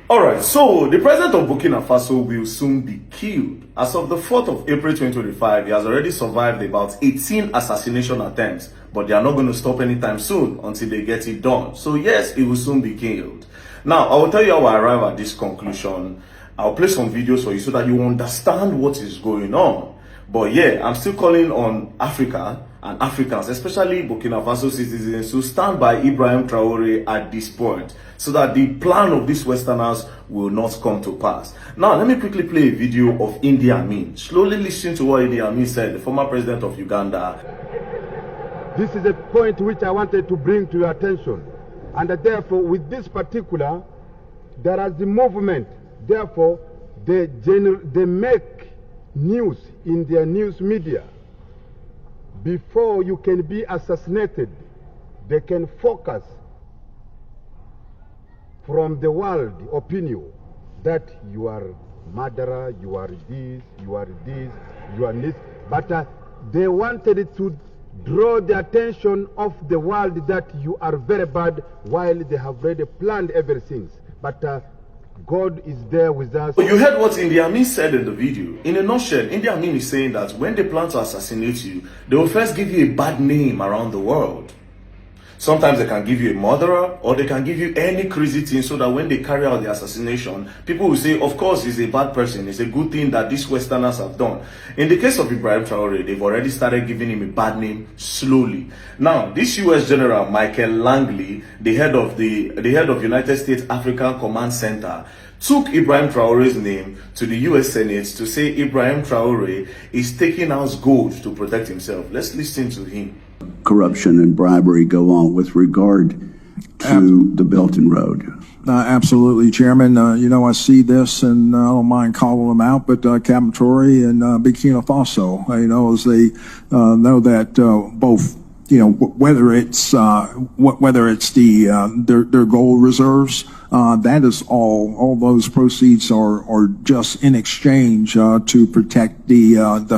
Alright, so the president of Burkina Faso will soon be killed. As of the 4th of April 2025, he has already survived about 18 assassination attempts, but they are not going to stop anytime soon until they get it done. So yes, he will soon be killed. Now, I will tell you how I arrive at this conclusion. I'll play some videos for you so that you understand what is going on. But yeah, I'm still calling on Africa and Africans, especially Burkina Faso citizens, to stand by Ibrahim Traore at this point so that the plan of these Westerners will not come to pass. Now, let me quickly play a video of Idi Amin. Slowly listen to what Idi Amin said, the former president of Uganda. This is a point which I wanted to bring to your attention. And therefore, with this particular, there is the movement. Therefore, they make news in their news media. Before you can be assassinated, they can focus from the world opinion that you are murderer, you are this, you are this, you are this. But they wanted to draw the attention of the world that you are very bad, while they have already planned everything. But God is there with us. You heard what Idi Amin said in the video. In a nutshell, Idi Amin is saying that when they plan to assassinate you, they will first give you a bad name around the world. Sometimes they can give you a murderer, or they can give you any crazy thing so that when they carry out the assassination, people will say, of course, he's a bad person. It's a good thing that these Westerners have done. In the case of Ibrahim Traore, they've already started giving him a bad name slowly. Now, this US General Michael Langley, the head of United States African Command Center, took Ibrahim Traore's name to the US Senate to say Ibrahim Traore is taking out gold to protect himself. Let's listen to him. Corruption and bribery go on with regard to the Belt and Road. Absolutely, Chairman. I see this, and I don't mind calling them out, but Captain Traore and Burkina Faso, as they know that both, whether it's their gold reserves, that is all those proceeds are just in exchange to protect the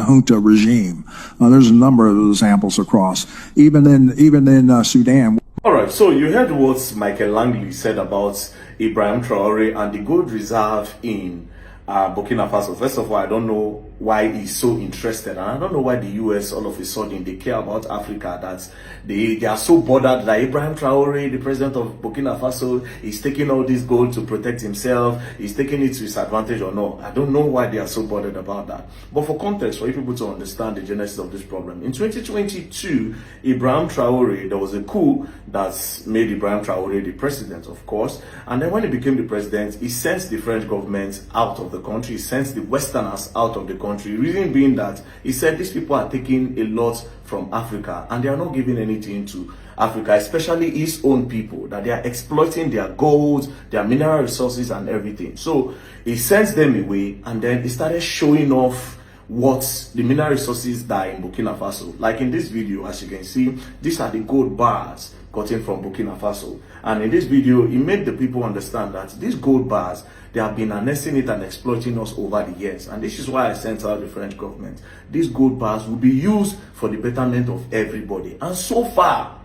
junta regime. There's a number of examples across, even in Sudan. All right, so you heard what Michael Langley said about Ibrahim Traore and the gold reserve in Burkina Faso. First of all, I don't know why he's so interested, and I don't know why the US all of a sudden they care about Africa, that they are so bothered that Ibrahim Traore, the president of Burkina Faso, is taking all this gold to protect himself, he's taking it to his advantage or not. I don't know why they are so bothered about that. But for context, for you people to understand the genesis of this problem, in 2022, Ibrahim Traore, there was a coup that made Ibrahim Traore the president, of course, and then when he became the president, he sent the French government out of the country, he sent the Westerners out of the country. Reason being that he said these people are taking a lot from Africa and they are not giving anything to Africa, especially his own people, that they are exploiting their gold, their mineral resources and everything. So he sends them away, and then he started showing off what the mineral resources that are in Burkina Faso. Like in this video, as you can see, these are the gold bars gotten from Burkina Faso. And in this video, he made the people understand that these gold bars, they have been harnessing it and exploiting us over the years. And this is why I sent out the French government. These gold bars will be used for the betterment of everybody. And so far,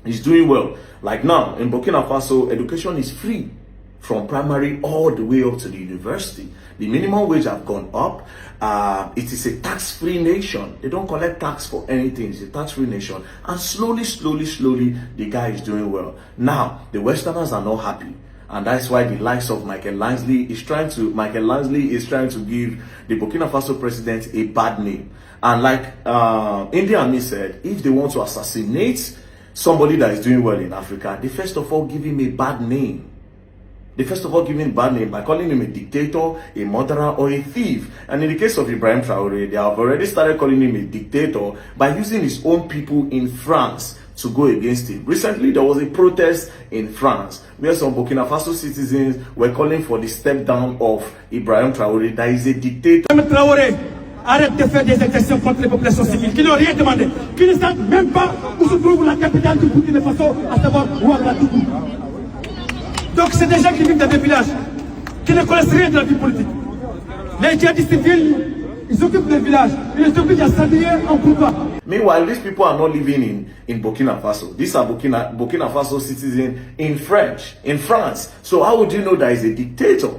it's doing well. Like now, in Burkina Faso, education is free from primary all the way up to the university. The minimum wage have gone up. It is a tax-free nation. They don't collect tax for anything. It's a tax-free nation. And slowly, the guy is doing well. Now, the Westerners are not happy. And that's why the likes of Michael Langley is trying to give the Burkina Faso president a bad name. And like Idi Amin said, if they want to assassinate somebody that is doing well in Africa, they first of all give him a bad name. They first of all give him a bad name by calling him a dictator, a murderer, or a thief. And in the case of Ibrahim Traore, they have already started calling him a dictator by using his own people in France to go against him. Recently, there was a protest in France where some Burkina Faso citizens were calling for the step down of Ibrahim Traore, that is a dictator. Traore, arrête de faire des exactions contre les populations civiles qui n'ont rien demandé, qui ne savent même pas où se trouve la capitale du Burkina Faso, à savoir Ouagadougou. Donc c'est des gens qui vivent dans des villages, qui ne connaissent rien de la vie politique. Les djihadistes civils, ils occupent des villages, ils les obligent à s'habiller en coupa. Meanwhile, these people are not living in Burkina Faso. These are Burkina Faso citizens in France. So how would you know that he's a dictator?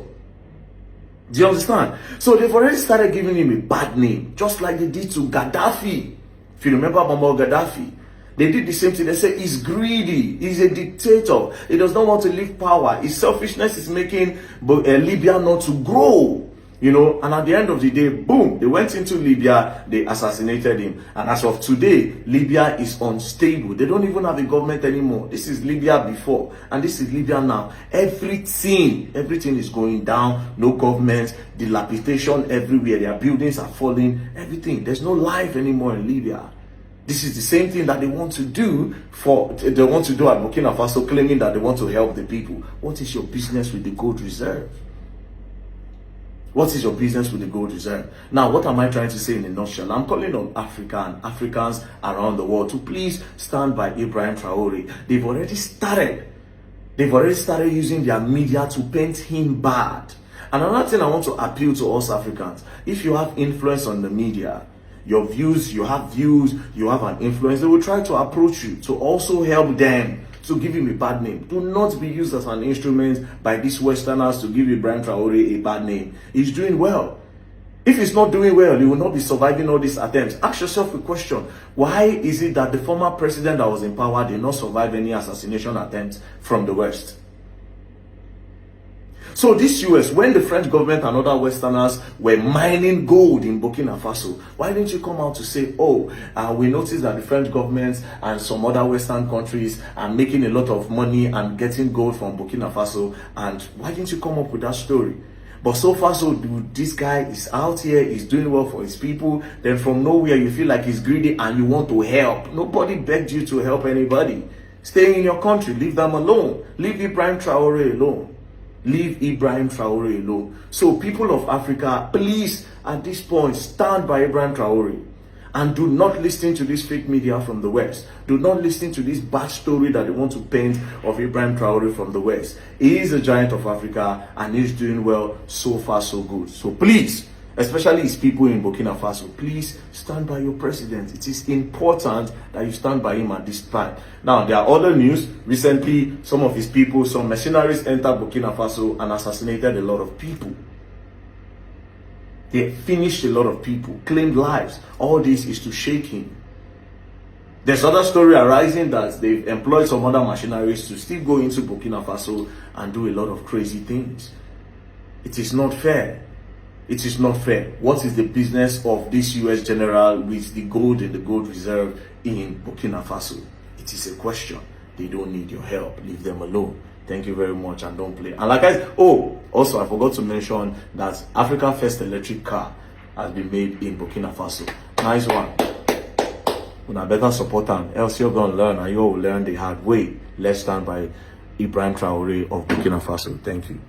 Do you understand? So they've already started giving him a bad name, just like they did to Gaddafi. If you remember Muammar Gaddafi, they did the same thing. They say he's greedy, he's a dictator, he does not want to leave power, his selfishness is making Libya not to grow. You know, and at the end of the day, boom, they went into Libya, they assassinated him. And as of today, Libya is unstable. They don't even have a government anymore. This is Libya before, and this is Libya now. Everything is going down. No government, dilapidation everywhere. Their buildings are falling, everything. There's no life anymore in Libya. This is the same thing that they want to do at Burkina Faso, claiming that they want to help the people. What is your business with the gold reserve? What is your business with the gold reserve? Now, what am I trying to say in a nutshell? I'm calling on Africa and Africans around the world to please stand by Ibrahim Traore. They've already started using their media to paint him bad. And another thing I want to appeal to us Africans, if you have influence on the media, your views, you have an influence, they will try to approach you to also help them to give him a bad name. Do not be used as an instrument by these Westerners to give Ibrahim Traore a bad name. He's doing well. If he's not doing well, he will not be surviving all these attempts. Ask yourself a question. Why is it that the former president that was in power did not survive any assassination attempts from the West? So this US, when the French government and other Westerners were mining gold in Burkina Faso, why didn't you come out to say, we noticed that the French government and some other Western countries are making a lot of money and getting gold from Burkina Faso, and why didn't you come up with that story? But so far so good, this guy is out here, he's doing well for his people, then from nowhere you feel like he's greedy and you want to help. Nobody begged you to help anybody. Stay in your country, leave them alone. Leave Ibrahim Traore alone. Leave Ibrahim Traore alone. So people of Africa, please, at this point, stand by Ibrahim Traore. And do not listen to this fake media from the West. Do not listen to this bad story that they want to paint of Ibrahim Traore from the West. He is a giant of Africa and he's doing well. So far, so good. So please, especially his people in Burkina Faso, please stand by your president. It is important that you stand by him at this time. Now, there are other news. Recently, some of his people, some mercenaries entered Burkina Faso and assassinated a lot of people. They finished a lot of people, claimed lives. All this is to shake him. There's other story arising that they've employed some other mercenaries to still go into Burkina Faso and do a lot of crazy things. It is not fair. It is not fair. What is the business of this US general with the gold in the gold reserve in Burkina Faso? It is a question. They don't need your help. Leave them alone. Thank you very much and don't play. And like I said, also I forgot to mention that Africa's first electric car has been made in Burkina Faso. Nice one. Una better support them, else you're gonna learn and you will learn the hard way. Let's stand by Ibrahim Traore of Burkina Faso. Thank you.